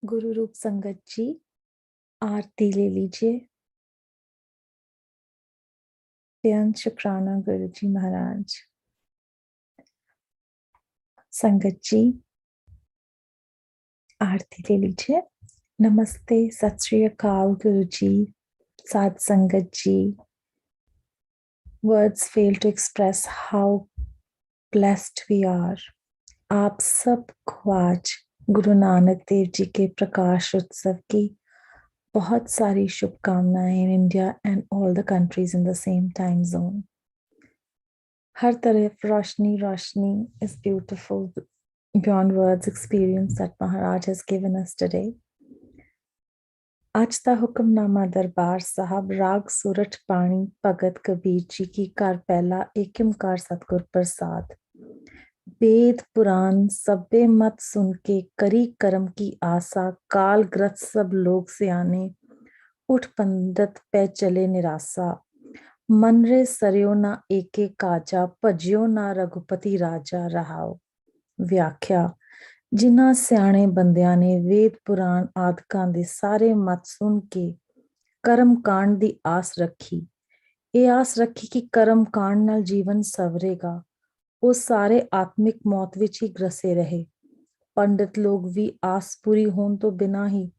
गुरु रूप संगत जी, आरती ले लीजिए। बेअंत शुक्राना गुरुजी महाराज। संगत जी, आरती ले लीजिए। नमस्ते, सत श्री अकाल गुरुजी, साध संगत जी। Words fail to express how blessed we are. आप सबको आज गुरु नानक देव जी के प्रकाश उत्सव की बहुत सारी शुभकामनाएं in India and all the countries in the same time zone. हर तरफ रोशनी रोशनी is beautiful beyond words experience that Maharaj has given us today. आज दा हुक्मनामा दरबार साहब राग सुरठ पाणी भगत कबीर जी की कार पहला एकमकार सतगुर प्रसाद। वेद पुराण सभे मत सुन के करी कर्म की आशा काल ग्रस्त सब लोग सियाने उठ पंडित पे चले निराशा मन रे सरयो ना एके काजा भजियो ना रघुपति राजा रहाओ। व्याख्या जिन्हां सियाणे बंदियां ने वेद पुराण आदਿਕਾਂ ਦੇ ਸਾਰੇ ਮਤ ਸੁਣ ਕੇ ਕਰਮ ਕਾਂਡ ਦੀ ਆਸ ਰੱਖੀ। ਇਹ ਆਸ ਰੱਖੀ ਕਿ ਕਰਮ ਕਾਂਡ ਨਾਲ ਜੀਵਨ ਸਵਰੇਗਾ। ਉਹ ਸਾਰੇ ਆਤਮਿਕ ਮੌਤ ਵਿੱਚ ਹੀ ਗ੍ਰਸੇ ਰਹੇ। ਪੰਡਿਤ ਲੋਕ ਵੀ ਆਸ ਪੂਰੀ ਹੋਣ ਤੋਂ ਬਿਨਾਂ ਹੀ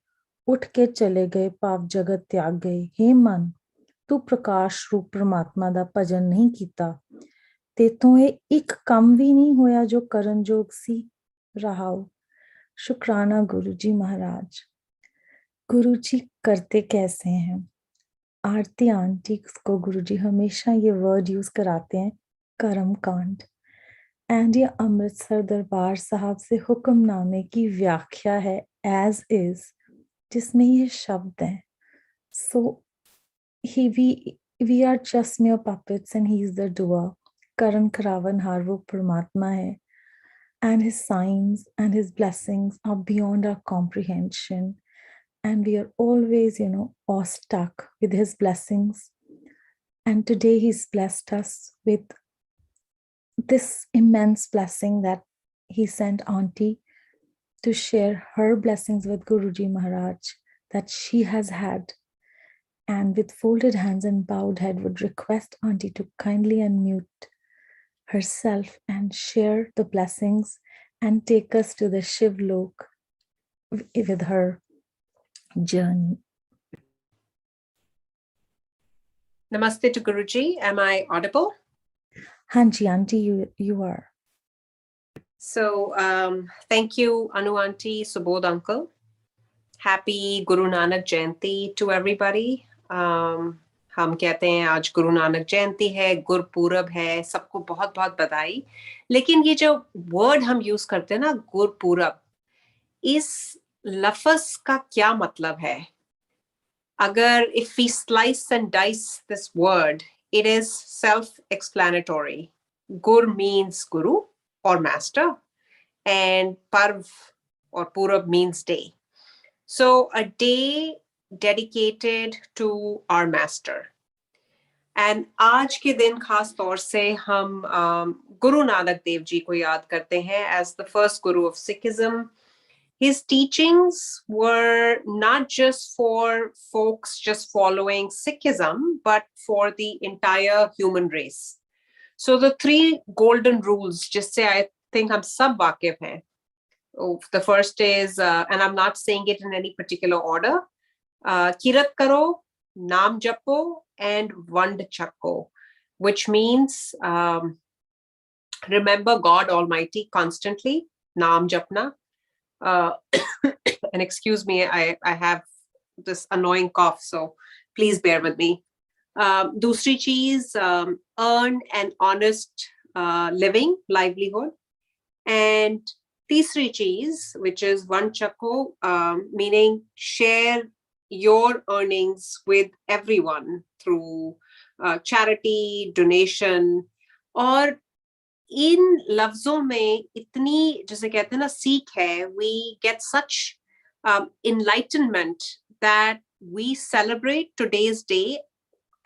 ਉੱਠ ਕੇ ਚਲੇ ਗਏ, ਭਾਵ ਜਗਤ ਤਿਆਗ ਗਏ। हे ਮਨ, ਤੂੰ ਪ੍ਰਕਾਸ਼ ਰੂਪ ਪ੍ਰਮਾਤਮਾ ਦਾ ਭਜਨ ਨਹੀਂ ਕੀਤਾ, ਤੇਥੋਂ ਇਹ ਇੱਕ ਕੰਮ ਵੀ ਨਹੀਂ ਹੋਇਆ ਜੋ ਕਰਨਯੋਗ ਸੀ। रहाओ। शुक्राना गुरुजी महाराज। गुरुजी करते कैसे हैं? आरती आंटी को गुरुजी हमेशा ये वर्ड यूज कराते हैं, कर्म कांड। एंड ये अमृतसर दरबार साहब से हुक्मनामे की व्याख्या है एज इज, जिसमें ये शब्द हैं। So we are just mere puppets and he is the doer. करण करावन हार वो परमात्मा है, and his signs and his blessings are beyond our comprehension, and we are always awestruck with his blessings. And today he's blessed us with this immense blessing that he sent Aunty to share her blessings with Guruji Maharaj that she has had, and with folded hands and bowed head would request Aunty to kindly unmute herself and share the blessings and take us to the Shiv Lok with her journey. Namaste to Guruji. Am I audible? Hanji, Aunty, you are. So, thank you, Anu Aunty, Subodh Uncle. Happy Guru Nanak Jayanti to everybody. हम कहते हैं आज गुरु नानक जयंती है, गुरपूरब है, सबको बहुत बहुत बधाई। लेकिन ये जो वर्ड हम यूज करते हैं ना, गुरपूरब, इस लफ्ज का क्या मतलब है? अगर if we slice and dice this word, it is self-explanatory. Gur means guru or master, and parv or purab means day. So a day dedicated to our master. And आज के दिन खास तौर से हम गुरु नानक देव जी को याद करते हैं as the first guru of Sikhism. His teachings were not just for folks just following Sikhism, but for the entire human race. So the three golden rules, जिससे I think हम सब वाकिफ हैं. The first is, and I'm not saying it in any particular order, kirat karo, naam japo, and vand chakko, which means remember God Almighty constantly, naam japna. And excuse me, I have this annoying cough, so please bear with me. Dusri cheez, earn an honest living, livelihood. And तीसरी चीज, which is one chakko, meaning share your earnings with everyone through charity, donation. और इन लफ्जों में इतनी, जैसे कहते हैं ना, सीख है, we get such enlightenment that we celebrate today's day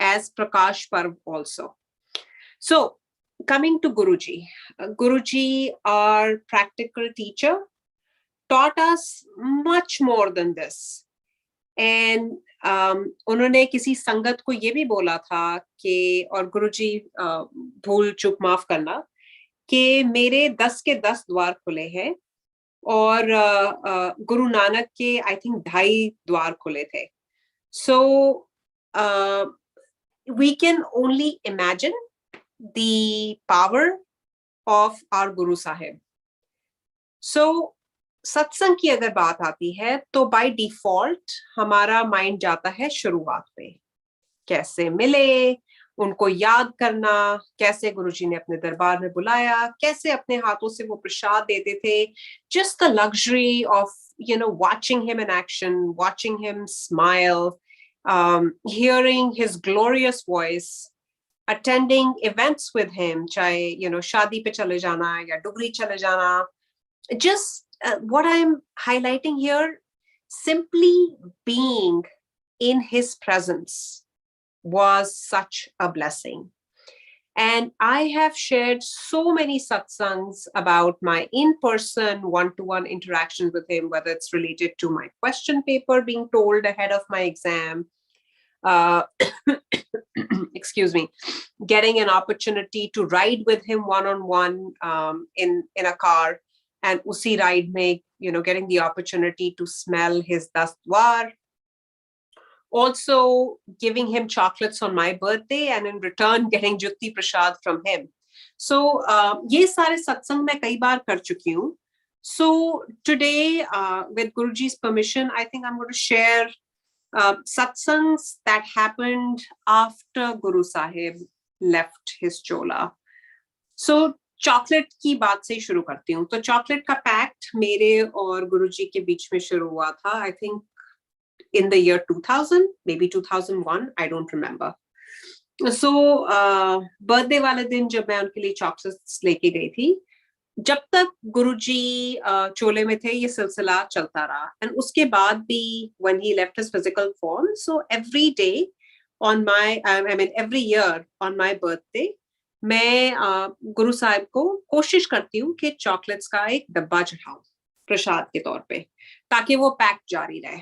as Prakash Parv also. So, coming to Guruji. Guruji, our practical teacher, taught us much more than this. And उन्होंने किसी संगत को ये भी बोला था कि, और गुरुजी भूल चूक माफ करना, कि मेरे 10 के 10 द्वार खुले हैं और गुरु नानक के आई थिंक 2.5 द्वार खुले थे. So we can only imagine the power of our Guru Sahib. So सत्संग की अगर बात आती है तो बाय डिफॉल्ट हमारा माइंड जाता है शुरुआत पे, कैसे मिले, उनको याद करना, कैसे गुरुजी ने अपने दरबार में बुलाया, कैसे अपने हाथों से वो प्रसाद देते थे, just the luxury of watching him in action, watching him smile, hearing his glorious voice, attending events with him, चाहे शादी पे चले जाना या डुगरी चले जाना. Just what I'm highlighting here, simply being in his presence was such a blessing. And I have shared so many satsangs about my in-person one-to-one interactions with him, whether it's related to my question paper being told ahead of my exam, excuse me, getting an opportunity to ride with him one-on-one in a car, and usi ride mein, getting the opportunity to smell his 10 dwar. Also giving him chocolates on my birthday, and in return getting Jutti Prasad from him. So ye sare satsang main kai baar kar chuki hu. So today, with Guruji's permission, I think I'm going to share satsangs that happened after Guru Sahib left his chola. So chocolate की बात से शुरू करती हूँ. तो chocolate का pact मेरे और गुरुजी के बीच में शुरू हुआ था, I think in the year 2000, maybe 2001, I don't remember. So birthday वाले दिन जब मैं उनके लिए चॉकलेट्स लेके गई थी, जब तक गुरुजी चोले में थे ये सिलसिला चलता रहा. एंड उसके बाद भी when he left his physical form, so every day on my every year on my birthday, मैं गुरु साहिब को कोशिश करती हूँ कि चॉकलेट्स का एक डब्बा चढ़ाऊं प्रसाद के तौर पे, ताकि वो पैक जारी रहे.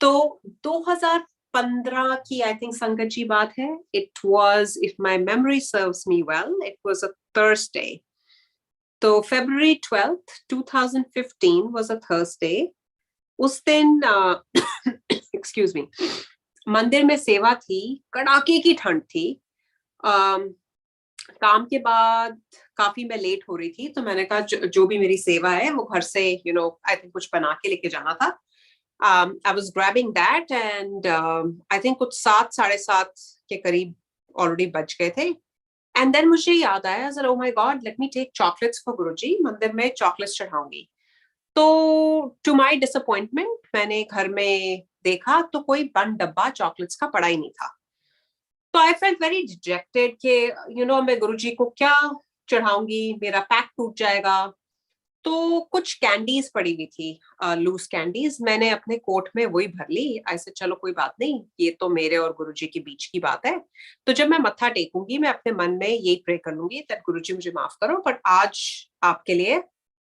तो 2015 की आई थिंक संगत जी बात है. It was, if my memory serves me well, it was a Thursday. तो February 12th 2015 was a Thursday. उस दिन एक्सक्यूज मी, मंदिर में सेवा थी, कड़ाके की ठंड थी. काम के बाद काफी मैं लेट हो रही थी, तो मैंने कहा जो भी मेरी सेवा है वो घर से आई थिंक कुछ बना के लेके जाना था. I was grabbing that and I think कुछ 7-7:30 के करीब already बज गए थे. And then मुझे याद आया, oh my God, let me take chocolates for Guruji. मंदिर में chocolates चढ़ाऊंगी. तो to my disappointment मैंने घर में देखा तो कोई बंद डब्बा चॉकलेट्स का पड़ा ही नहीं था. तो I felt very dejected कि मैं गुरुजी को क्या चढ़ाऊंगी, मेरा पैक टूट जाएगा. तो कुछ कैंडीज पड़ी हुई थी, लूज कैंडीज, मैंने अपने कोट में वही भर ली. ऐसे चलो कोई बात नहीं, ये तो मेरे और गुरुजी के बीच की बात है. तो जब मैं मत्था टेकूंगी मैं अपने मन में यही प्रे कर लूंगी दैट गुरुजी मुझे माफ करो, बट आज आपके लिए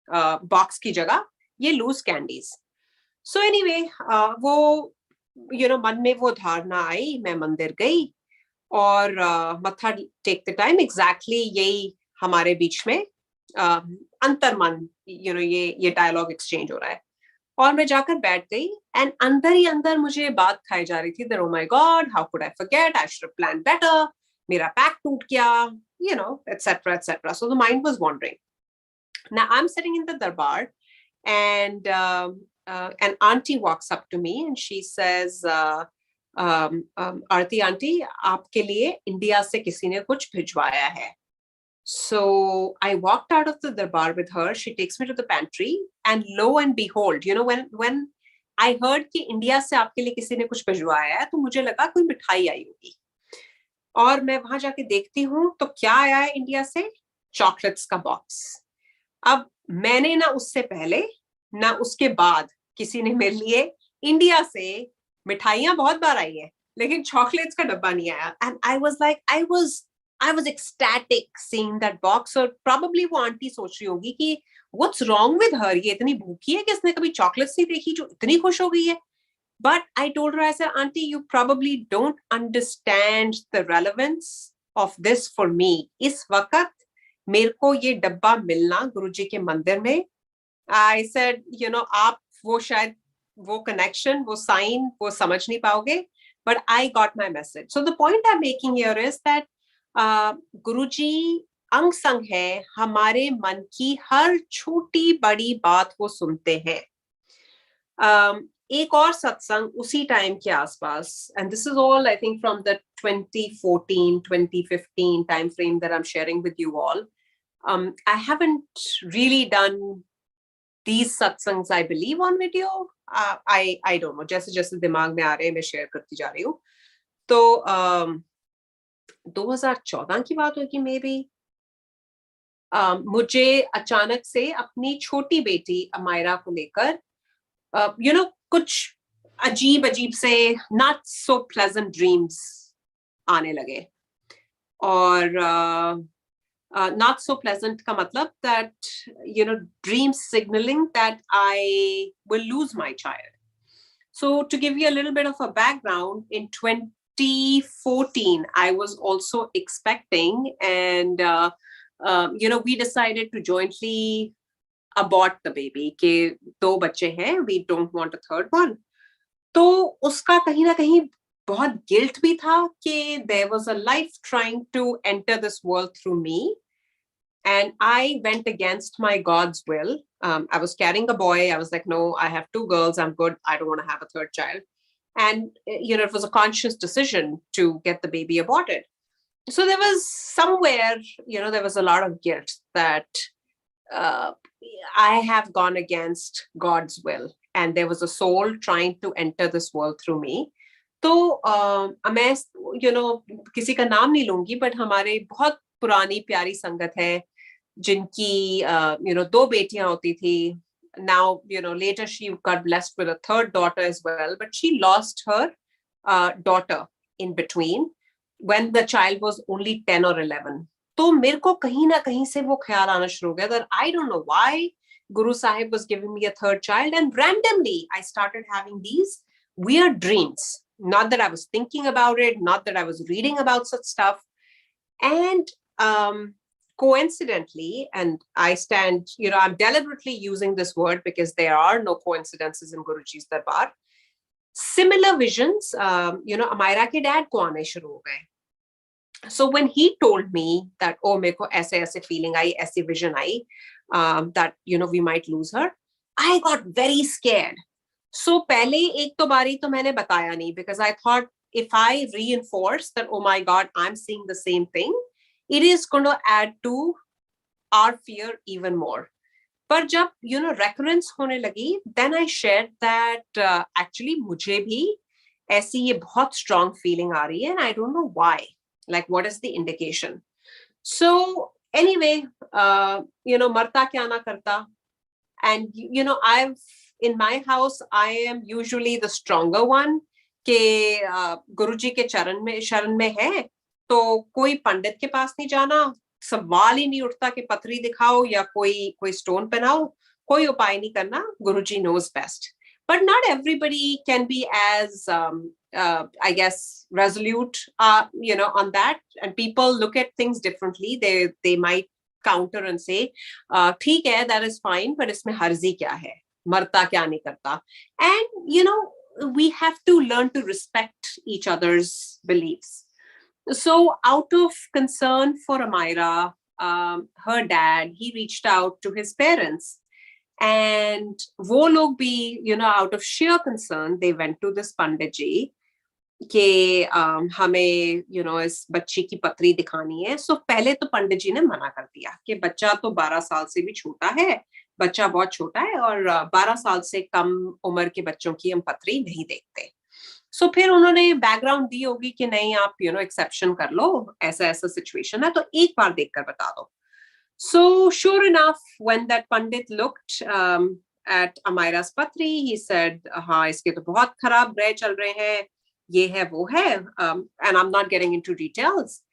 बॉक्स की जगह ये लूज कैंडीज. सो एनीवे, वो मन में वो धारणा आई. मैं मंदिर गई और मत्था टेकते टाइम एग्जैक्टली यही हमारे बीच में अंतर्मन ये डायलॉग एक्सचेंज हो रहा है. और मैं जाकर बैठ गई एंड अंदर ही अंदर मुझे बात खाई जा रही थी that oh my God, how could I forget, I should have planned better, मेरा पैक टूट गया, etc etc. So the mind was wandering. Now I'm sitting in the darbar and an auntie walks up to me and she says, Aarti aunty, आपके लिए India से किसी ने कुछ भिजवाया है. So I walked out of the darbar with her. She takes me to the pantry and lo and behold, when I heard कि India से आपके लिए किसी ने कुछ भिजवाया है, तो मुझे लगा कोई मिठाई आई होगी. और मैं वहां जाके देखती हूँ तो क्या आया है इंडिया से, चॉकलेट्स का बॉक्स. अब मैंने ना उससे पहले ना उसके बाद किसी ने मेरे लिए इंडिया से मिठाइयां बहुत बार आई है, लेकिन चॉकलेट्स का डब्बा नहीं आया. And I was I was ecstatic seeing that box. और probably वो आंटी सोच रही होगी कि what's wrong with her? ये इतनी भूखी है कि इसने कभी chocolates नहीं देखी जो इतनी खुश हो गई है. But I told her, I said, Aunty, you probably don't understand the relevance of this for me. इस वक्त मेरे को ये डब्बा मिलना गुरुजी के मंदिर में. I said, you know, आप वो शायद वो connection, वो sign, वो समझ नहीं पाओगे. But I got my message. So the point I'm making here is that गुरुजी अंग संग है, हमारे मन की हर छोटी बड़ी बात वो सुनते हैं. एक और सत्संग उसी टाइम के आसपास, and this is all I think from the 2014 2015 time frame that I'm sharing with you all. I haven't really done these satsangs, I believe, on video. I don't know, जैसे जैसे दिमाग में आ रहे हैं मैं शेयर करती जा रही हूँ. तो 2014 की बात होगी मे बी. मुझे अचानक से अपनी छोटी बेटी अमायरा को लेकर कुछ अजीब अजीब से not so pleasant dreams आने लगे. और not so pleasant का मतलब that dreams signaling that I will lose my child. So to give you a little bit of a background, in 2014 I was also expecting, and we decided to jointly abort the baby के 2 बच्चे हैं, we don't want a third one. तो उसका कहीं ना कहीं बहुत guilt भी था कि there was a life trying to enter this world through me, and I went against my God's will. I was carrying a boy. I was like, no, I have 2 girls, I'm good, I don't want to have a third child. And it was a conscious decision to get the baby aborted. So there was somewhere, there was a lot of guilt that I have gone against God's will, and there was a soul trying to enter this world through me. तो मैं किसी का नाम नहीं लूंगी, but हमारे बहुत पुरानी प्यारी संगत है जिनकी 2 बेटियां होती थी. Now later she got blessed with a third daughter as well, but she lost her daughter in between when the child was only 10 or 11. तो मेरे को कहीं ना कहीं से वो ख्याल आना शुरू हो गया that I don't know why Guru Sahib was giving me a third child, and randomly I started having these weird dreams. Not that I was thinking about it, not that I was reading about such stuff. And coincidentally, and I stand, I'm deliberately using this word because there are no coincidences in Guruji's Darbar. Similar visions, Amira ke dad ko aane shuru ho gaye. So when he told me that, oh, मेरे को ऐसे feeling आई, ऐसी vision I, that we might lose her, I got very scared. So पहले एक तो बारी तो मैंने बताया नहीं, because I thought if I reinforce that, oh my God, I'm seeing the same thing, it is going to add to our fear even more. पर जब recurrence होने लगी, then I shared that actually मुझे भी ऐसी ये बहुत strong feeling आ रही है, and I don't know why. Like, what is the indication? So anyway, marta kya na karta. And I've in my house, I am usually the stronger one. के गुरुजी के शरण में है तो कोई पंडित के पास नहीं जाना, सवाल ही नहीं उठता कि पथरी दिखाओ या कोई स्टोन पहनाओ, कोई उपाय नहीं करना, गुरुजी knows best. But not everybody can be as I guess resolute on that, and people look at things differently. They might counter and say ठीक है, that is fine, but इसमें हर्जी क्या है, मरता क्या नहीं करता. And we have to learn to respect each other's beliefs. So out of concern for Amira, her dad, he reached out to his parents, and वो लोग भी out of sheer concern, they went to this Pandit ji कि हमें इस बच्ची की पथरी दिखानी है. सो पहले तो पंडित जी ने मना कर दिया कि बच्चा तो 12 साल से भी छोटा है, बच्चा बहुत छोटा है, और 12 साल से कम उम्र के बच्चों की हम पथरी नहीं देखते. सो फिर उन्होंने बैकग्राउंड दी होगी कि नहीं आप एक्सेप्शन कर लो, ऐसा ऐसा सिचुएशन है, तो एक बार देखकर बता दो. So sure enough, when that Pandit looked at Amira's patri, he said, हाँ इसके तो बहुत खराब ग्रह चल रहे हैं, ये है वो है, and I'm not getting into details.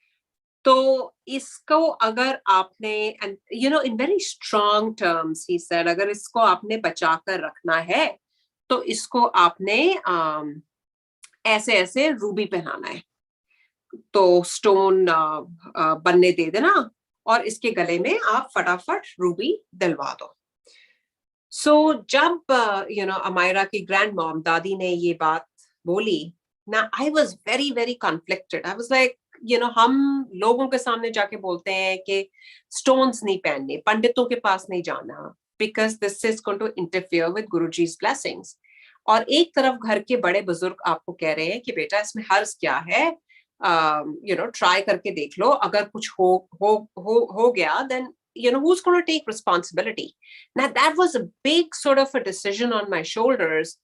तो इसको अगर आपने, and you know, in very strong terms he said, अगर इसको आपने बचा कर रखना है तो इसको आपने ऐसे ऐसे रूबी पहनाना है, तो स्टोन बनने दे देना और इसके गले में आप फटाफट रूबी दिलवा दो. सो जब अमायरा की ग्रैंड मॉम दादी ने ये बात बोली ना, I was very very conflicted. I was like, हम लोगों के सामने जाके बोलते हैं कि स्टोन्स नहीं पहनने, पंडितों के पास नहीं जाना, because this is going to interfere with Guruji's blessings. और एक तरफ घर के बड़े बुजुर्ग आपको कह रहे हैं कि बेटा इसमें हर्ज क्या है, ट्राई करके देख लो, अगर कुछ हो गया, then who's going to take responsibility? Now that was a big sort of a decision on my shoulders,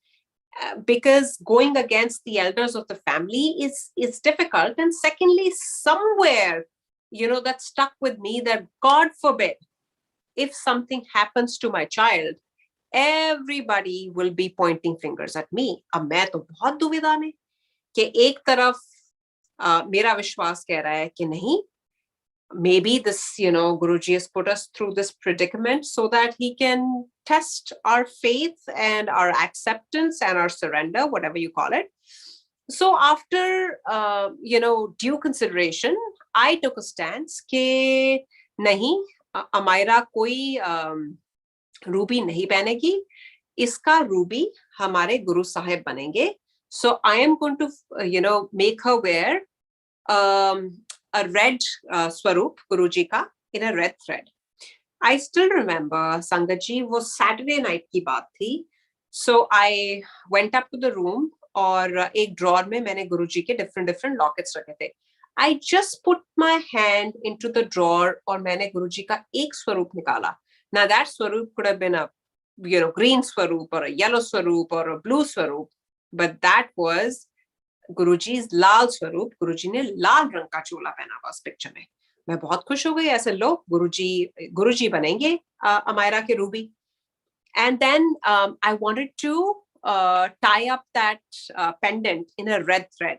because going against the elders of the family is difficult. And secondly, somewhere that stuck with me, that God forbid if something happens to my child, everybody will be pointing fingers at me. अब मैं तो बहुत दुविधा में कि एक तरफ मेरा विश्वास कह रहा है कि नहीं, maybe this, Guruji has put us through this predicament so that he can test our faith and our acceptance and our surrender, whatever you call it. So after, due consideration, I took a stance कि नहीं, अमायरा कोई Ruby नहीं पहनेगी, इसका Ruby हमारे गुरु साहिब बनेंगे. So I am going to, make her wear a red swaroop Guruji ka in a red thread. I still remember, Sangat ji, वो Saturday night की बात थी. So I went up to the room और एक drawer में मैंने गुरुजी के different lockets रखे थे. I just put my hand into the drawer और मैंने गुरुजी का एक स्वरूप निकाला. Now that swaroop could have been a green swaroop or a yellow swaroop or a blue swaroop, but that was Guruji's लाल स्वरूप. गुरुजी ने लाल रंग का चोला पहना हुआ उस पिक्चर में. मैं बहुत खुश हो गई, ऐसे लो गुरुजी बनेंगे अमायरा के Ruby. And then I wanted to tie up that pendant in a red thread.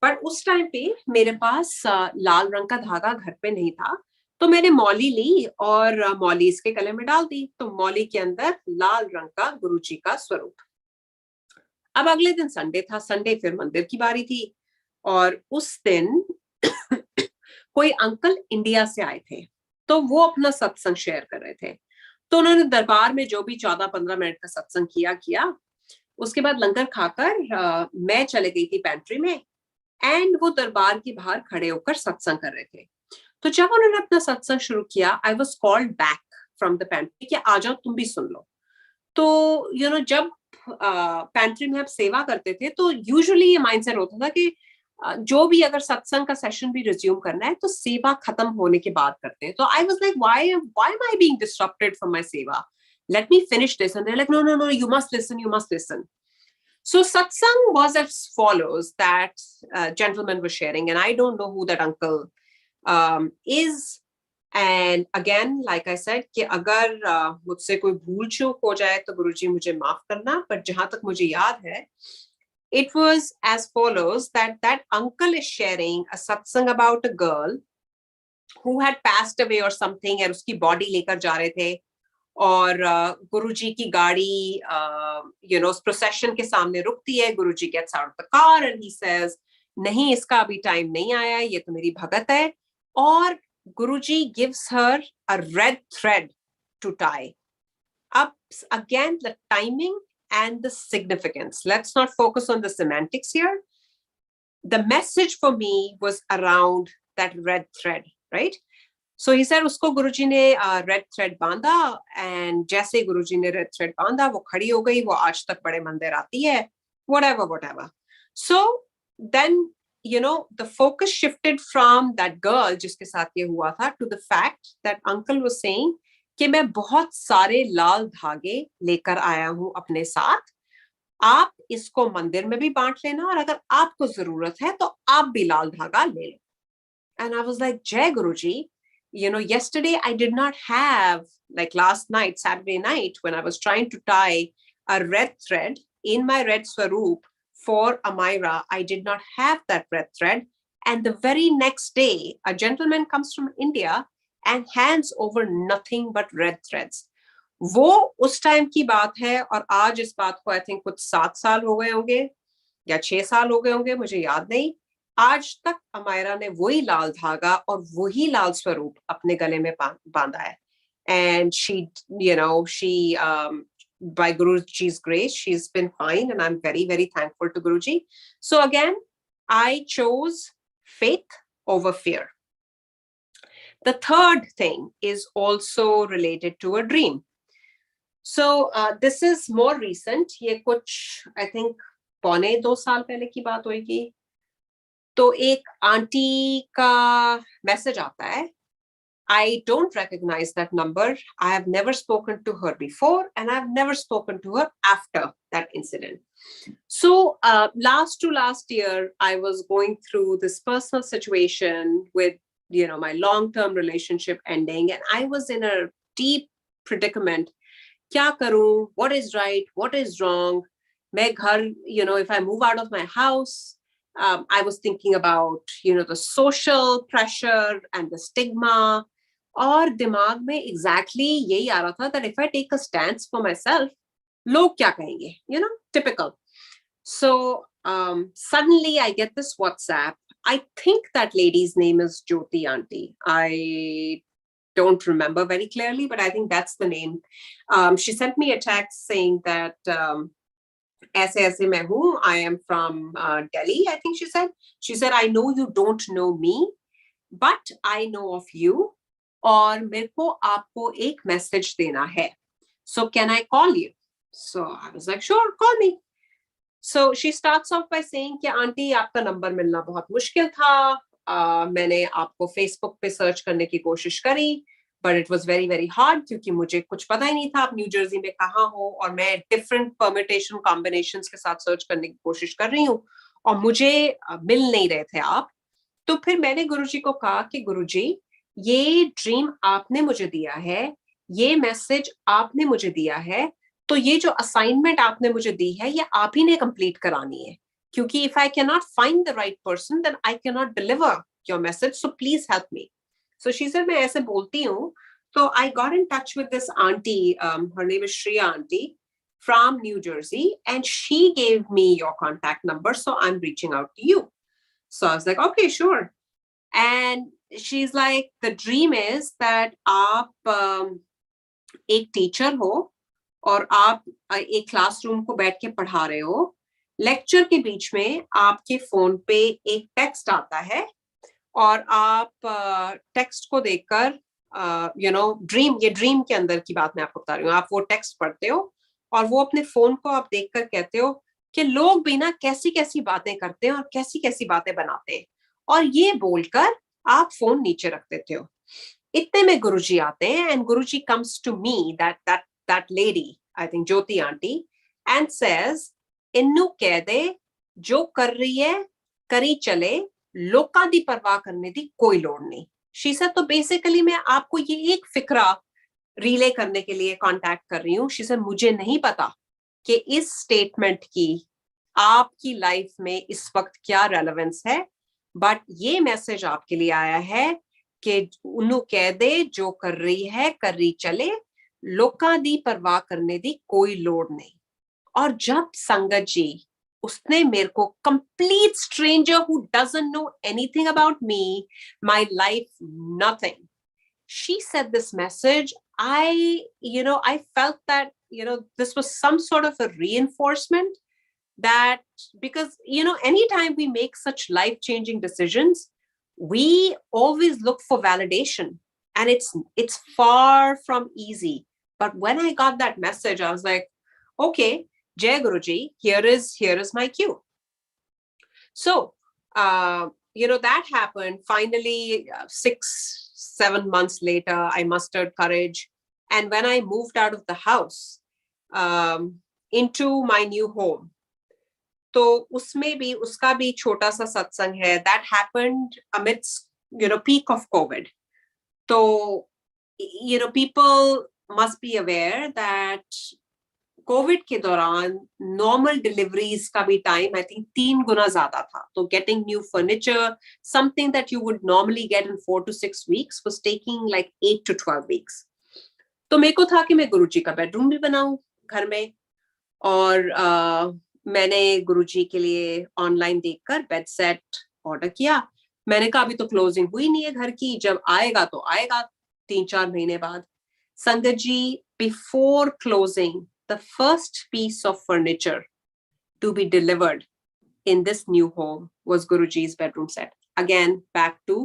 पर उस टाइम पे मेरे पास लाल रंग का धागा घर पे नहीं था, तो मैंने मौली ली और मौली इसके गले में डाल दी. तो मौली के अंदर लाल रंग का गुरुजी का स्वरूप. अब अगले दिन संडे था, संडे फिर मंदिर की बारी थी और उस दिन कोई अंकल इंडिया से आए थे, तो वो अपना सत्संग शेयर कर रहे थे. तो उन्होंने दरबार में जो भी 14-15 मिनट का सत्संग किया. उसके बाद लंगर खाकर मैं चले गई थी पेंट्री में, एंड वो दरबार के बाहर खड़े होकर सत्संग कर रहे थे. तो जब उन्होंने अपना सत्संग शुरू किया, I was called back from the pantry कि आ जाओ तुम भी सुन लो. तो जब पेंट्री में आप सेवा करते थे तो यूजुअली ये माइंडसेट होता था कि जो भी अगर सत्संग का सेशन भी रिज्यूम करना है तो सेवा खत्म होने के बाद करते हैं. तो I was like, why am I being disrupted from my seva, let me finish this. And they are like, no, you must listen. So satsang was as follows, that gentleman was sharing, and I don't know who that uncle is. And again, like I said, कि अगर मुझसे कोई भूल चूक हो जाए तो गुरुजी मुझे माफ करना. पर जहां तक मुझे याद है, it was as follows, that uncle is sharing a satsang about a girl who had passed away or something, और उसकी बॉडी लेकर जा रहे थे और गुरुजी की गाड़ी उस प्रोसेशन के सामने रुकती है. Guruji gets out of the car and he says, नहीं इसका अभी टाइम नहीं आया, ये तो मेरी भगत है. और Guruji gives her a red thread to tie. Up again, the timing and the significance. Let's not focus on the semantics here. The message for me was around that red thread, right? So he said उसको गुरुजी ने red thread बांधा, and जैसे गुरुजी ने red thread बांधा वो खड़ी हो गई. वो आज तक बड़े मंदिर आती है, whatever. So then the focus shifted from that girl जिसके साथ ये हुआ था to the fact that uncle was saying कि मैं बहुत सारे लाल धागे लेकर आया हूं अपने साथ, आप इसको मंदिर में भी बांट लेना और अगर आपको जरूरत है तो आप भी लाल धागा ले लो. And I was like, Jai Guruji, yesterday I did not have, like last night, Saturday night, when I was trying to tie a red thread in my red swaroop for Amaira, I did not have that red thread. And the very next day, a gentleman comes from India and hands over nothing but red threads. वो उस time की बात है और आज इस बात को आई थिंक कुछ 7 साल हो गए होंगे या 6 साल हो गए होंगे, मुझे याद नहीं. आज तक अमायरा ने वही लाल धागा और वही लाल स्वरूप अपने गले में बांधा है. And she by Guruji's grace, she's been fine, and I'm very, very thankful to Guruji. So again, I chose faith over fear. The third thing is also related to a dream. So this is more recent. ये कुछ I think 1.25 साल पहले की बात होगी. तो एक aunty का मैसेज आता है. I don't recognize that number. I have never spoken to her before, and I've never spoken to her after that incident. So last year, I was going through this personal situation with, my long-term relationship ending, and I was in a deep predicament. Kya karoon? What is right? What is wrong? Main ghar, if I move out of my house, I was thinking about, the social pressure and the stigma. और दिमाग में exactly यही आ रहा था that if I take a stance for myself, लोग क्या कहेंगे? Typical. So suddenly I get this WhatsApp. I think that lady's name is Jyoti Aunty. I don't remember very clearly, but I think that's the name. She sent me a text saying that ऐसे ऐसे मैं हूँ. I am from Delhi, I think she said. She said, I know you don't know me, but I know of you. और मेरे को आपको एक message देना है. So can I call you? So I was like, sure, call me. So she starts off by saying कि aunty आपका number मिलना बहुत मुश्किल था. मैंने आपको फेसबुक पे सर्च करने की कोशिश करी, but it was very, very hard क्योंकि मुझे कुछ पता ही नहीं था आप न्यू जर्सी में कहाँ हो, और मैं डिफरेंट परमिटेशन कॉम्बिनेशंस के साथ सर्च करने की कोशिश कर रही हूँ और मुझे मिल नहीं रहे थे आप. तो फिर मैंने गुरुजी को कहा कि गुरुजी, ये ड्रीम आपने मुझे दिया है, ये मैसेज आपने मुझे दिया है, तो ये जो असाइनमेंट आपने मुझे दी है ये आप ही ने कंप्लीट करानी है, क्योंकि if I can not find the right person then I can not deliver your message, so please help me. So she said मैं ऐसे बोलती हूँ. तो I got in touch with this aunty, her name is Shreya aunty from New Jersey, and she gave me your contact number, so I'm reaching out to you. So I was like, okay, sure. And she's like, the dream is that आप एक teacher हो और आप एक classroom को बैठ के पढ़ा रहे हो. लेक्चर के बीच में आपके फोन पे एक टेक्स्ट आता है और आप टेक्स्ट को देखकर ये ड्रीम के अंदर की बात मैं आपको बता रही हूँ. आप वो टेक्स्ट पढ़ते हो और वो अपने फोन को आप देखकर कहते हो कि लोग भी ना कैसी कैसी बातें करते हैं और कैसी कैसी बातें बनाते हैं, और ये बोलकर आप फोन नीचे रख देते हो. इतने में गुरुजी आते हैं, and Guruji comes to me, that lady, I think Jyoti aunty, and says, इन्नू कह दे जो कर रही है करी चले, लोका दी परवाह करने दी कोई लोड़ नहीं. शी सेड, तो बेसिकली मैं आपको ये एक फिक्रा रिले करने के लिए कांटेक्ट कर रही हूँ. शी सेड, मुझे नहीं पता कि इस स्टेटमेंट की आपकी लाइफ में इस वक्त क्या रेलेवेंस है, बट ये मैसेज आपके लिए आया है कि उन्होंने कह दे जो कर रही है करी चले, लोका दी परवाह करने दी कोई लोड़ नहीं. और जब संगत जी उसने मेरे को complete stranger who doesn't know anything about me, my life, nothing, she said this message, I felt that this was some sort of a reinforcement that, because anytime we make such life-changing decisions, we always look for validation, and it's far from easy. But when I got that message, I was like, okay, Jai Guruji, here is my cue. So that happened. Finally, 6-7 months later, I mustered courage, and when I moved out of the house into my new home, तो उसमें भी उसका भी छोटा सा सत्संग है. That happened amidst peak of COVID. तो people must be aware that Covid के दौरान नॉर्मल डिलीवरीज का भी टाइम आई थिंक 3 गुना ज्यादा था. तो getting new furniture, something that you would normally get in 4 to 6 weeks was taking like 8 to 12 weeks. तो मेरे को था कि मैं गुरुजी का बेडरूम भी बनाऊं घर में. और मैंने गुरुजी के लिए ऑनलाइन देखकर बेड सेट ऑर्डर किया. मैंने कहा अभी तो क्लोजिंग हुई नहीं है घर की, जब आएगा तो आएगा 3-4 महीने बाद. Sangat ji, before closing the first piece of furniture to be delivered in this new home was Guruji's bedroom set. Again, back to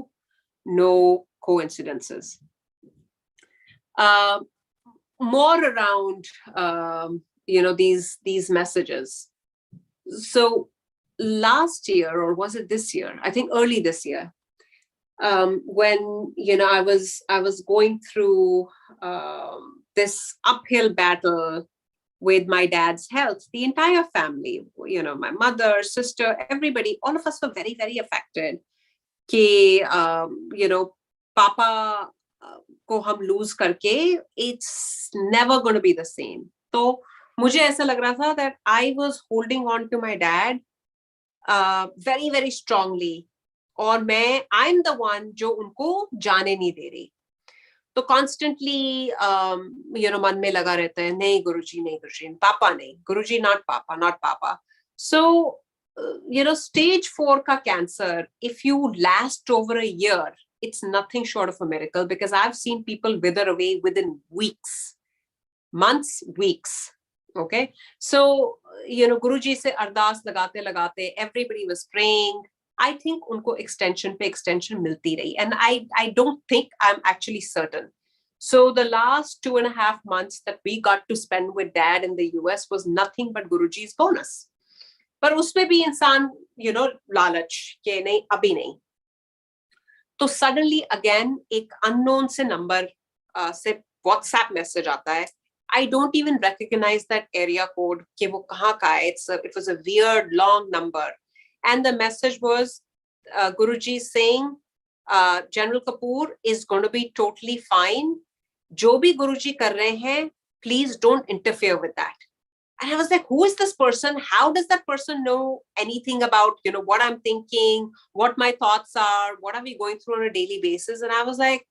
no coincidences. More around, these messages. So last year, or was it this year? I think early this year, when I was going through this uphill battle with my dad's health. The entire family, my mother, sister, everybody, all of us were very, very affected. कि पापा को हम lose करके it's never going to be the same. तो मुझे ऐसा लग रहा था that I was holding on to my dad very, very strongly. और I'm the one जो उनको जाने नहीं दे रही. तो कॉन्स्टेंटली मन में लगा रहता है, नहीं गुरुजी, पापा नहीं, गुरुजी नॉट पापा. सो स्टेज 4 का cancer, if you last over a year, it's nothing short of a miracle, because I've seen people wither away within months, weeks. Okay, so गुरुजी से अरदास लगाते everybody was praying. I think उनको extension पे extension मिलती रही, and I don't think, I'm actually certain. So the last 2.5 months that we got to spend with dad in the US was nothing but Guruji's bonus. पर उसमें भी इंसान लालच के नहीं, अभी नहीं. तो suddenly again एक unknown से number से WhatsApp message आता है. I don't even recognize that area code कि वो कहाँ का है. It was a weird long number. And the message was Guruji saying, General Kapur is going to be totally fine. जो भी Guruji कर रहे हैं, please don't interfere with that. And I was like, who is this person? How does that person know anything about, what I'm thinking, what my thoughts are, what are we going through on a daily basis? And I was like,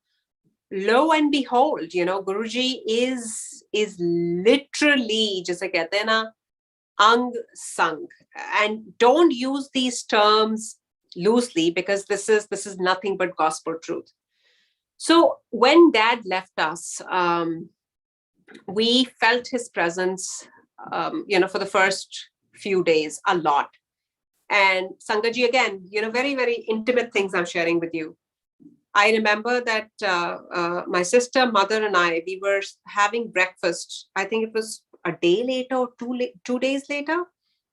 lo and behold, Guruji is literally, जैसे कहते हैं ना, ang sang. And don't use these terms loosely, because this is nothing but gospel truth. So when dad left us, we felt his presence for the first few days a lot. And Sangaji, again, very, very intimate things I'm sharing with you. I remember that my sister, mother, and I, we were having breakfast. I think it was a day later or 2 days later.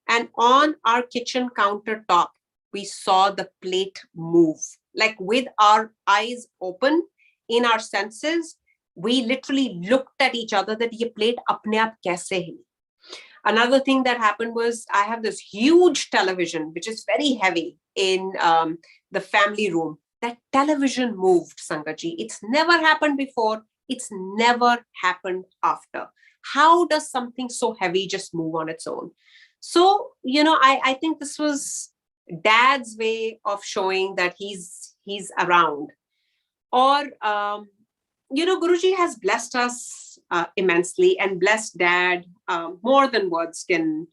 And on our kitchen countertop, we saw the plate move. Like with our eyes open, in our senses, we literally looked at each other that ye plate apne aap kaise hi. Another thing that happened was, I have this huge television, which is very heavy, in the family room. That television moved, Sangaji. It's never happened before. It's never happened after. How does something so heavy just move on its own? So, I think this was dad's way of showing that he's around. Or, Guruji has blessed us immensely, and blessed dad more than words can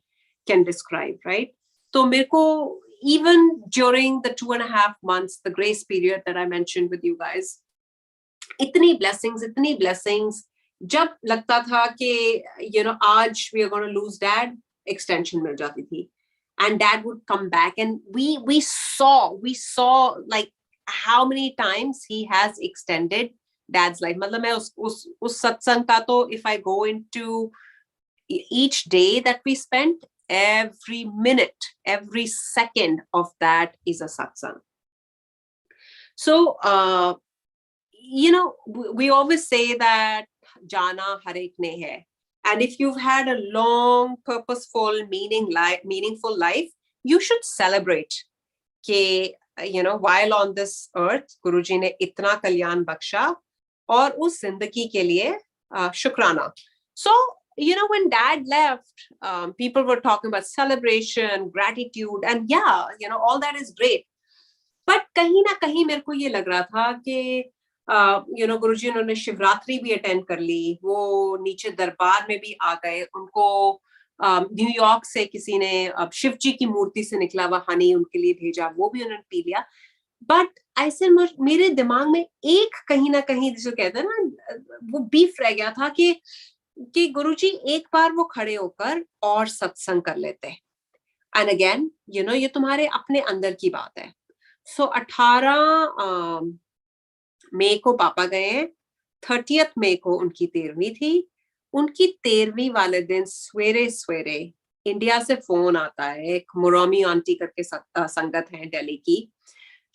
describe, right? So, mereko, even during the 2.5 months, the grace period that I mentioned with you guys, itni blessings, jab lagta tha ki, aaj we are going to lose dad, extension mil jati thi. And dad would come back, and we saw like how many times he has extended dad's life. Matlab main us satsang ka to, if I go into each day that we spent, every minute, every second of that is a satsang. So, we always say that jana har ek ne hai. And if you've had a long, purposeful, meaningful life, you should celebrate कि, while on this earth, Guruji ने इतना कल्याण बख्शा, और उस जिंदगी के लिए शुक्राना. So, when dad left, people were talking about celebration, gratitude, and yeah, all that is great. But कहीं ना कहीं मेरे को ये लग रहा था कि गुरुजी उन्होंने शिवरात्रि भी अटेंड कर ली, वो नीचे दरबार में भी आ गए, उनको न्यूयॉर्क से किसी ने शिव जी की मूर्ति से निकला हुआ हनी उनके लिए भेजा, वो भी उन्होंने पी लिया. बट ऐसे मेरे दिमाग में एक कहीं ना कहीं जो कहते हैं ना, वो बीफ रह गया था कि गुरुजी एक बार वो खड़े होकर और सत्संग कर लेते. एंड अगेन ये तुम्हारे अपने अंदर की बात है. सो 18 मई को पापा गए, 30 मई को उनकी 13वीं थी. उनकी 13वीं वाले दिन सवेरे सवेरे इंडिया से फोन आता है, एक मुरामी आंटी करके संगत है दिल्ली की.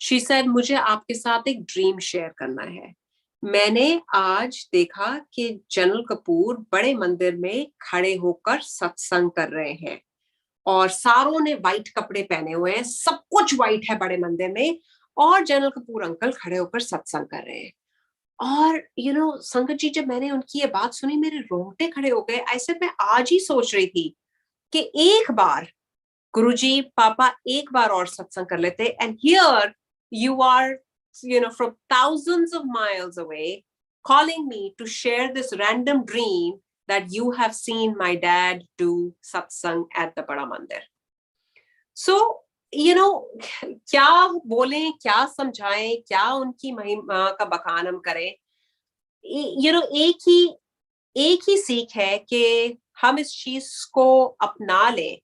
शी सेड मुझे आपके साथ एक ड्रीम शेयर करना है. मैंने आज देखा कि जनरल कपूर बड़े मंदिर में खड़े होकर सत्संग कर रहे हैं और सारों ने व्हाइट कपड़े पहने हुए हैं, सब कुछ व्हाइट है बड़े मंदिर में, और जनरल कपूर अंकल खड़े होकर सत्संग कर रहे हैं. और संगत जी, जब मैंने उनकी ये बात सुनी मेरे रोंगटे खड़े हो गए. ऐसे मैं आज ही सोच रही थी कि एक बार गुरुजी पापा एक बार और सत्संग कर लेते. And here you are from thousands of miles away calling me to share this random dream that you have seen my dad do satsang at the Bada Mandir. So क्या बोलें, क्या समझाएं, क्या उनकी महिमा का बखान हम करें. एक ही सीख है कि हम इस चीज को अपना लें,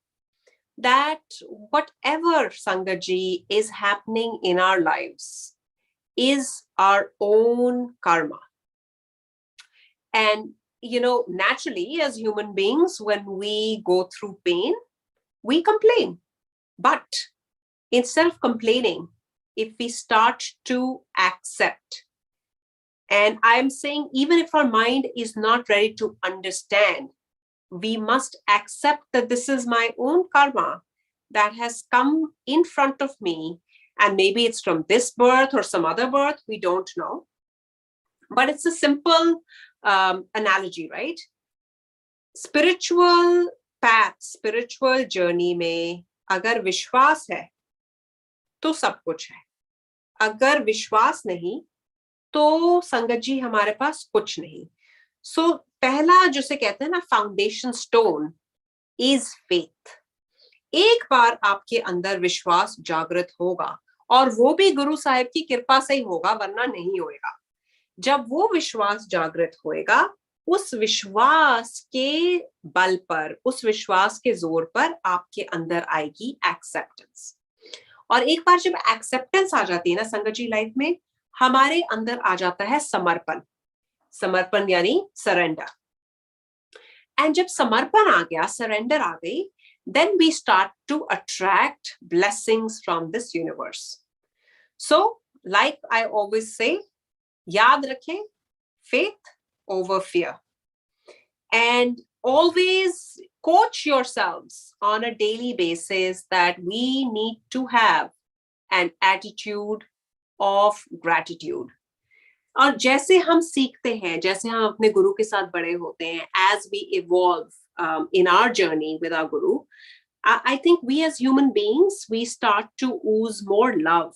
that whatever Sangaji is happening in our lives is our own karma. And naturally as human beings, when we go through pain, we complain. But instead of complaining, if we start to accept, and I'm saying even if our mind is not ready to understand, we must accept that this is my own karma that has come in front of me, and maybe it's from this birth or some other birth, we don't know. But it's a simple analogy, right? Spiritual path, spiritual journey में अगर विश्वास है तो सब कुछ है, अगर विश्वास नहीं तो संगत जी हमारे पास कुछ नहीं. सो पहला जिसे कहते हैं ना फाउंडेशन स्टोन इज फेथ. एक बार आपके अंदर विश्वास जागृत होगा, और वो भी गुरु साहिब की कृपा से ही होगा, वरना नहीं होएगा. जब वो विश्वास जागृत होएगा, उस विश्वास के बल पर, उस विश्वास के जोर पर आपके अंदर आएगी एक्सेप्टेंस. और एक बार जब एक्सेप्टेंस आ जाती है ना संगत जी लाइफ में, हमारे अंदर आ जाता है समर्पण. समर्पण यानी सरेंडर. एंड जब समर्पण आ गया, सरेंडर आ गई, then we start to attract blessings from this universe. So like I always say, याद रखें, faith over fear, and always coach yourselves on a daily basis that we need to have an attitude of gratitude. और जैसे हम सीखते हैं, जैसे हम अपने गुरु के साथ बड़े होते हैं, as we evolve in our journey with our guru, I think we as human beings, we start to ooze more love.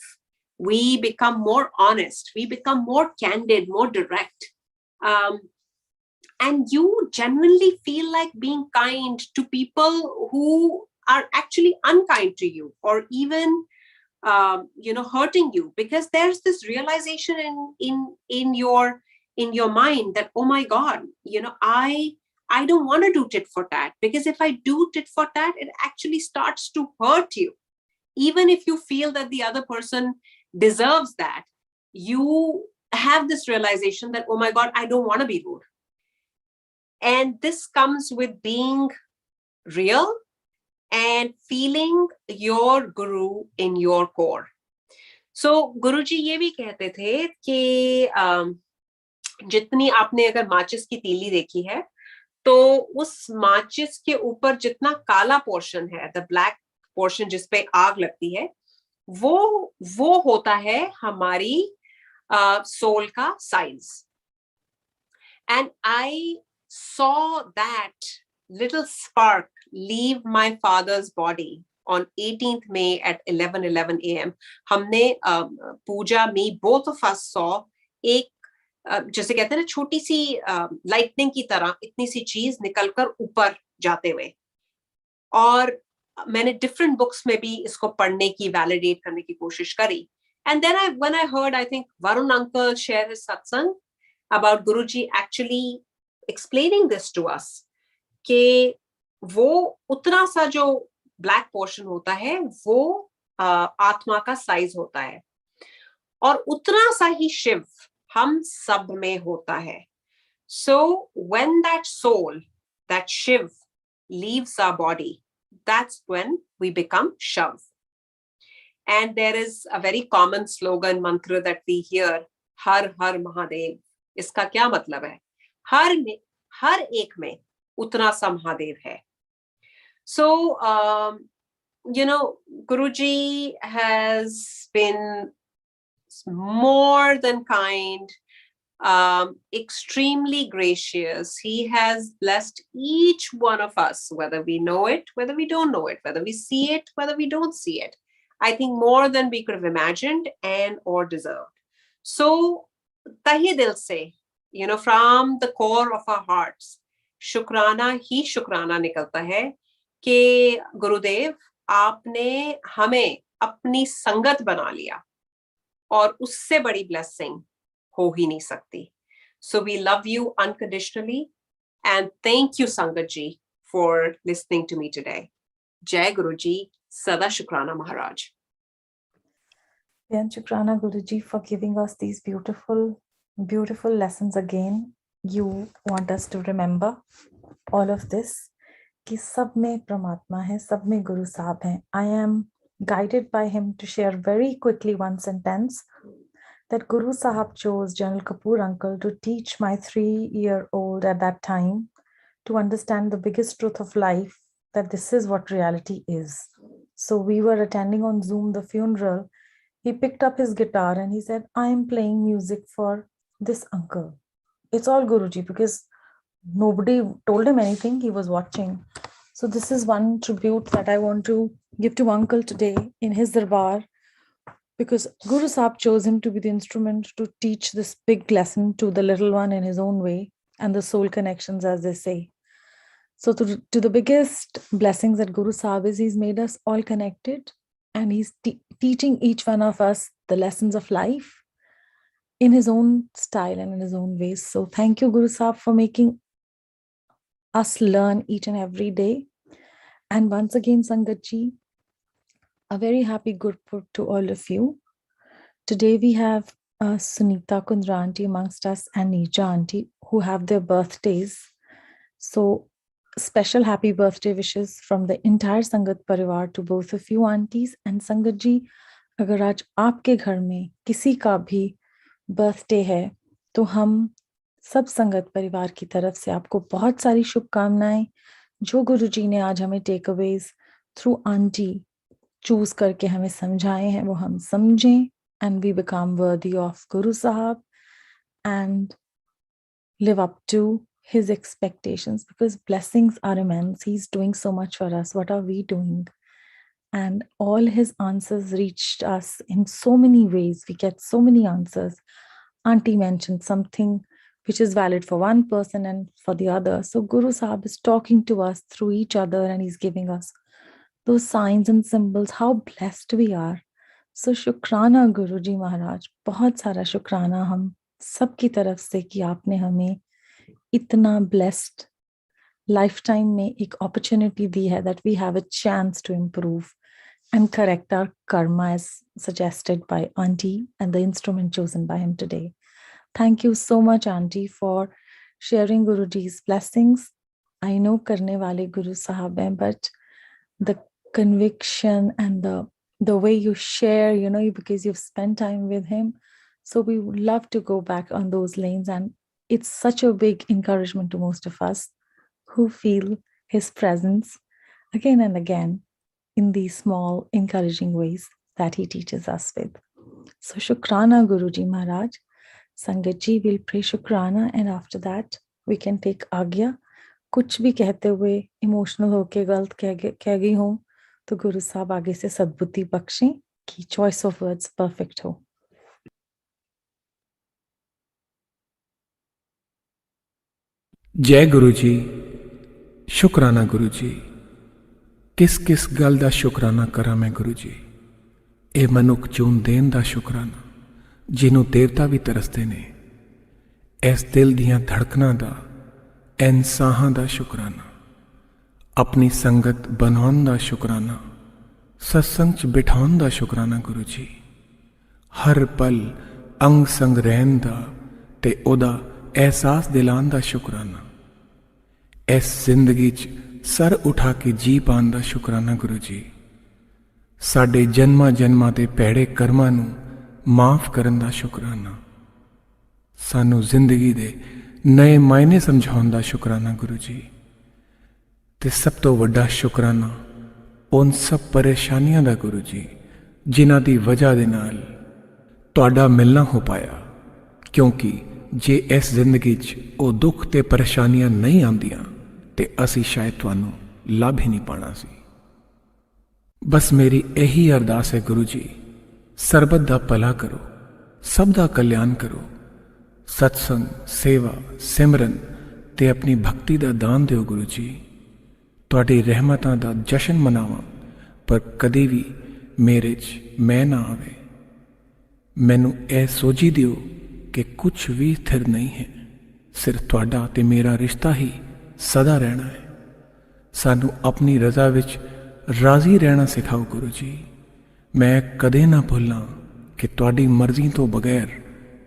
We become more honest. We become more candid, more direct. And you genuinely feel like being kind to people who are actually unkind to you, or even hurting you, because there's this realization in your mind that, oh my God, I don't want to do tit for tat, because if I do tit for tat, it actually starts to hurt you. Even if you feel that the other person deserves that, you have this realization that, oh my God, I don't want to be rude. And this comes with being real and feeling your guru in your core. So Guruji ये भी कहते थे कि जितनी आपने अगर माचिस की तीली देखी है, तो उस माचिस के ऊपर जितना काला पोर्शन है, द ब्लैक पोर्शन जिस पे आग लगती है, वो होता है हमारी सोल का size. And I saw that little spark leave my father's body on 18th May at 11:11 a.m. हमने पूजा में both of us saw एक जैसे कहते हैं ना छोटी सी लाइटनिंग की तरह इतनी सी चीज निकलकर ऊपर जाते हुए, और मैंने डिफरेंट बुक्स में भी इसको पढ़ने की वैलिडेट करने की कोशिश करी. And then when I heard, I think Varun uncle share his satsang about Guruji actually explaining this to us, कि वो उतना सा जो ब्लैक पोर्शन होता है वो आत्मा का साइज होता है, और उतना सा ही शिव हम सब में होता है. So when that soul, that Shiv, leaves our body, that's when we become Shav. And there is a very common slogan mantra that we hear, Har Har Mahadev. इसका क्या मतलब है? हर एक में उतना सा महादेव है. So, Guruji has been more than kind, extremely gracious. He has blessed each one of us, whether we know it, whether we don't know it, whether we see it, whether we don't see it. I think more than we could have imagined and or deserved. So, tahi dil se, from the core of our hearts, शुक्राना ही शुक्राना निकलता है कि गुरुदेव आपने हमें अपनी संगत बना लिया, और उससे बड़ी ब्लेसिंग हो ही नहीं सकती. So we love you unconditionally, and thank you Sangat ji for listening to me today. Jai Guruji, Sada Shukrana Maharaj. And Shukrana Guruji for giving us these beautiful, beautiful lessons again. You want us to remember all of this, कि सब में परमात्मा है, सब में गुरु साहब हैं. I am guided by him to share very quickly one sentence, that Guru Sahab chose General Kapur uncle to teach my 3-year-old at that time to understand the biggest truth of life, that this is what reality is. So we were attending on Zoom the funeral. He picked up his guitar and he said, I am playing music for this uncle. It's all Guruji, because nobody told him anything. He was watching. So this is one tribute that I want to give to uncle today in his darbar, because Guru Sahib chose him to be the instrument to teach this big lesson to the little one in his own way, and the soul connections, as they say. So to the biggest blessings that Guru Sahib is, he's made us all connected, and he's teaching each one of us the lessons of life in his own style and in his own ways. So thank you, Guru Sahib, for making us learn each and every day. And once again, Sangat ji, a very happy Gurpurab to all of you. Today we have Sunita Kundra Aunty amongst us and Neeja Aunty who have their birthdays. So special happy birthday wishes from the entire Sangat Parivar to both of you aunties. And Sangat ji, अगर आज आपके घर में किसी का भी birthday है तो हम सब संगत परिवार की तरफ से आपको बहुत सारी शुभकामनाएं. जो गुरुजी ने आज हमें take aways through aunty choose करके हमें समझाए हैं वो हम समझें, and we become worthy of Guru Sahab and live up to his expectations, because blessings are immense. He's doing so much for us. What are we doing? And all his answers reached us in so many ways. We get so many answers. Auntie mentioned something which is valid for one person and for the other. So Guru Sahib is talking to us through each other, and he's giving us those signs and symbols, how blessed we are. So शुक्राना गुरुजी महाराज, बहुत सारा शुक्राना हम सब की तरफ से कि आपने हमें इतना blessed lifetime में एक opportunity दी है, that we have a chance to improve and correct our karma as suggested by Aunty and the instrument chosen by him today. Thank you so much, Aunty, for sharing Guruji's blessings. I know करने वाले Guru Sahab हैं, but the conviction and the way you share, because you've spent time with him. So we would love to go back on those lanes. And it's such a big encouragement to most of us who feel his presence again and again in these small encouraging ways that he teaches us with. So Shukrana Guruji Maharaj. Sangat ji will pray Shukrana, and after that We can take आज्ञा. कुछ भी कहते हुए emotional होके गलत कह गई हूँ तो गुरु साहब आगे से सद्बुद्धि बख्शें कि चॉइस ऑफ वर्ड्स परफेक्ट हो. जय गुरु जी. शुक्राना गुरु जी. किस किस गल दा शुक्राना करा मैं गुरु जी. ਇਹ ਮਨੁੱਖ ਚੂਨ ਦੇਣ ਦਾ ਸ਼ੁਕਰਾਨਾ ਜਿਹਨੂੰ ਦੇਵਤਾ ਵੀ ਤਰਸਦੇ ਨੇ. ਇਸ ਦਿਲ ਦੀਆਂ ਧੜਕਣਾਂ ਦਾ, ਐਨ ਸਾਹਾਂ ਦਾ ਸ਼ੁਕਰਾਨਾ. ਆਪਣੀ ਸੰਗਤ ਬਣਾਉਣ ਦਾ ਸ਼ੁਕਰਾਨਾ. ਸਤਸੰਗ 'ਚ ਬਿਠਾਉਣ ਦਾ ਸ਼ੁਕਰਾਨਾ ਗੁਰੂ ਜੀ. ਹਰ ਪਲ ਅੰਗ ਸੰਗ ਰਹਿਣ ਦਾ ਤੇ ਉਹਦਾ ਅਹਿਸਾਸ ਦਿਲਾਉਣ ਦਾ ਸ਼ੁਕਰਾਨਾ. ਇਸ ਜ਼ਿੰਦਗੀ 'ਚ ਸਰ ਉਠਾ ਕੇ ਜੀ ਪਾਉਣ ਦਾ ਸ਼ੁਕਰਾਨਾ ਗੁਰੂ ਜੀ. ਸਾਡੇ ਜਨਮਾਂ ਜਨਮਾਂ ਦੇ ਭੈੜੇ ਕਰਮਾਂ ਨੂੰ ਮਾਫ ਕਰਨ ਦਾ ਸ਼ੁਕਰਾਨਾ. ਸਾਨੂੰ ਜ਼ਿੰਦਗੀ ਦੇ ਨਏ ਮਾਇਨੇ ਸਮਝਾਉਣ ਦਾ ਸ਼ੁਕਰਾਨਾ ਗੁਰੂ ਜੀ. ਤੇ ਸਭ ਤੋਂ ਵੱਡਾ ਸ਼ੁਕਰਾਨਾ ਉਨ ਸਭ ਪਰੇਸ਼ਾਨੀਆਂ ਦਾ ਗੁਰੂ ਜੀ ਜਿਨ੍ਹਾਂ ਦੀ ਵਜ੍ਹਾ ਦੇ ਨਾਲ ਤੁਹਾਡਾ ਮਿਲਣਾ ਹੋ ਪਾਇਆ. ਕਿਉਂਕਿ ਜੇ ਇਸ ਜ਼ਿੰਦਗੀ 'ਚ ਉਹ ਦੁੱਖ ਤੇ ਪਰੇਸ਼ਾਨੀਆਂ ਨਹੀਂ ਆਉਂਦੀਆਂ ਤੇ ਅਸੀਂ ਸ਼ਾਇਦ ਤੁਹਾਨੂੰ ਲੱਭ ਹੀ ਨਹੀਂ ਪਾਣਾ ਸੀ. ਬਸ ਮੇਰੀ ਇਹੀ ਅਰਦਾਸ ਹੈ ਗੁਰੂ ਜੀ, ਸਰਬਤ ਦਾ ਭਲਾ ਕਰੋ, ਸਭ ਦਾ ਕਲਿਆਣ ਕਰੋ. ਸਤਸੰਗ, ਸੇਵਾ, ਸਿਮਰਨ ਤੇ ਆਪਣੀ ਭਗਤੀ ਦਾ ਦਾਨ ਦਿਓ ਗੁਰੂ ਜੀ. ਤੁਹਾਡੀ ਰਹਿਮਤਾਂ ਦਾ ਜਸ਼ਨ ਮਨਾਵਾਂ ਪਰ ਕਦੇ ਵੀ ਮੇਰੇ 'ਚ ਮੈਂ ਨਾ ਆਵੇ. ਮੈਨੂੰ ਇਹ ਸੋਝੀ ਦਿਓ ਕਿ ਕੁਛ ਵੀ ਸਥਿਰ ਨਹੀਂ ਹੈ, ਸਿਰਫ ਤੁਹਾਡਾ ਤੇ ਮੇਰਾ ਰਿਸ਼ਤਾ ਹੀ ਸਦਾ ਰਹਿਣਾ ਹੈ. ਸਾਨੂੰ ਆਪਣੀ ਰਜ਼ਾ ਵਿੱਚ ਰਾਜ਼ੀ ਰਹਿਣਾ ਸਿਖਾਓ ਗੁਰੂ ਜੀ. ਮੈਂ ਕਦੇ ਨਾ ਭੁੱਲਾਂ ਕਿ ਤੁਹਾਡੀ ਮਰਜ਼ੀ ਤੋਂ ਬਗੈਰ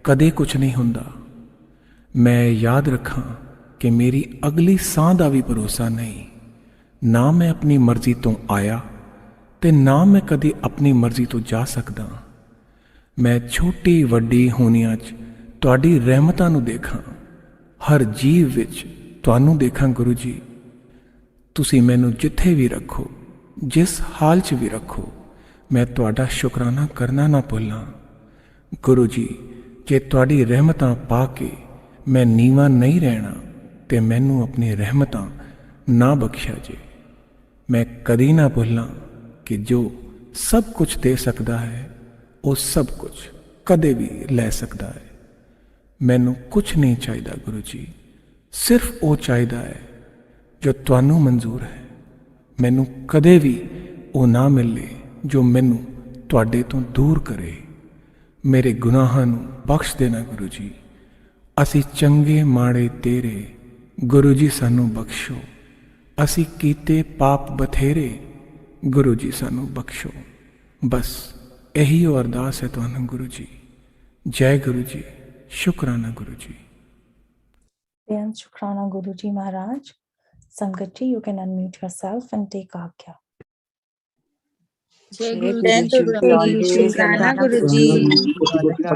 ਕਦੇ ਕੁਛ ਨਹੀਂ ਹੁੰਦਾ. ਮੈਂ ਯਾਦ ਰੱਖਾਂ ਕਿ ਮੇਰੀ ਅਗਲੀ ਸਾਹ ਦਾ ਵੀ ਭਰੋਸਾ ਨਹੀਂ. ਨਾ ਮੈਂ ਆਪਣੀ ਮਰਜ਼ੀ ਤੋਂ ਆਇਆ ਤੇ ਨਾ ਮੈਂ ਕਦੇ ਆਪਣੀ ਮਰਜ਼ੀ ਤੋਂ ਜਾ ਸਕਦਾ. ਮੈਂ ਛੋਟੀ ਵੱਡੀ ਹੋਣੀਆਂ 'ਚ ਤੁਹਾਡੀ ਰਹਿਮਤਾਂ ਨੂੰ ਦੇਖਾਂ. ਹਰ ਜੀਵ ਵਿੱਚ ਤੁਹਾਨੂੰ ਦੇਖਾਂ ਗੁਰੂ ਜੀ. ਤੁਸੀਂ ਮੈਨੂੰ ਜਿੱਥੇ ਵੀ ਰੱਖੋ, ਜਿਸ ਹਾਲ 'ਚ ਵੀ ਰੱਖੋ, ਮੈਂ ਤੁਹਾਡਾ ਸ਼ੁਕਰਾਨਾ ਕਰਨਾ ਨਾ ਭੁੱਲਾਂ. ਗੁਰੂ ਜੀ, ਜੇ ਤੁਹਾਡੀ ਰਹਿਮਤਾਂ ਪਾ ਕੇ ਮੈਂ ਨੀਵਾਂ ਨਹੀਂ ਰਹਿਣਾ ਤੇ ਮੈਨੂੰ ਆਪਣੀ ਰਹਿਮਤਾਂ ਨਾ ਬਖਸ਼ਿਆ ਜੇ. ਮੈਂ ਕਦੀ ਨਾ ਭੁੱਲਾਂ ਕਿ ਜੋ ਸਭ ਕੁਝ ਦੇ ਸਕਦਾ ਹੈ ਉਹ ਸਭ ਕੁਝ ਕਦੇ ਵੀ ਲੈ ਸਕਦਾ ਹੈ. ਮੈਨੂੰ ਕੁਛ ਨਹੀਂ ਚਾਹੀਦਾ ਗੁਰੂ ਜੀ, ਸਿਰਫ ਉਹ ਚਾਹੀਦਾ ਹੈ ਜੋ ਤੁਹਾਨੂੰ ਮਨਜ਼ੂਰ ਹੈ. ਮੈਨੂੰ ਕਦੇ ਵੀ ਉਹ ਨਾ ਮਿਲੇ ਜੋ ਮੈਨੂੰ ਤੁਹਾਡੇ ਤੋਂ ਦੂਰ ਕਰੇ. ਮੇਰੇ ਗੁਨਾਹਾਂ ਨੂੰ ਬਖਸ਼ ਦੇਣਾ ਗੁਰੂ ਜੀ. ਅਸੀਂ ਚੰਗੇ ਮਾੜੇ ਤੇਰੇ, ਗੁਰੂ ਜੀ ਸਾਨੂੰ ਬਖਸ਼ੋ. ਅਸੀਂ ਕੀਤੇ ਪਾਪ ਬਥੇਰੇ, ਗੁਰੂ ਜੀ ਸਾਨੂੰ ਬਖਸ਼ੋ. ਬਸ ਇਹੀ ਉਹ ਅਰਦਾਸ ਹੈ ਤੁਹਾਨੂੰ ਗੁਰੂ ਜੀ. ਜੈ ਗੁਰੂ ਜੀ. शुक्राना गुरु जी. शुक्राना गुरु जी महाराज. संगत जी, you can unmute yourself and take आज्ञा. जय गुरु जी. शुक्राना गुरु जी.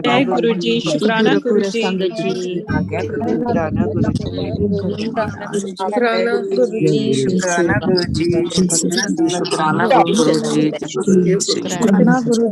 जय गुरु जी. शुक्राना गुरु जी. संगत जी. शुक्राना गुरु जी. शुक्राना गुरु जी. शुक्राना गुरु जी. शुक्राना गुरु जी. शुक्राना गुरु जी.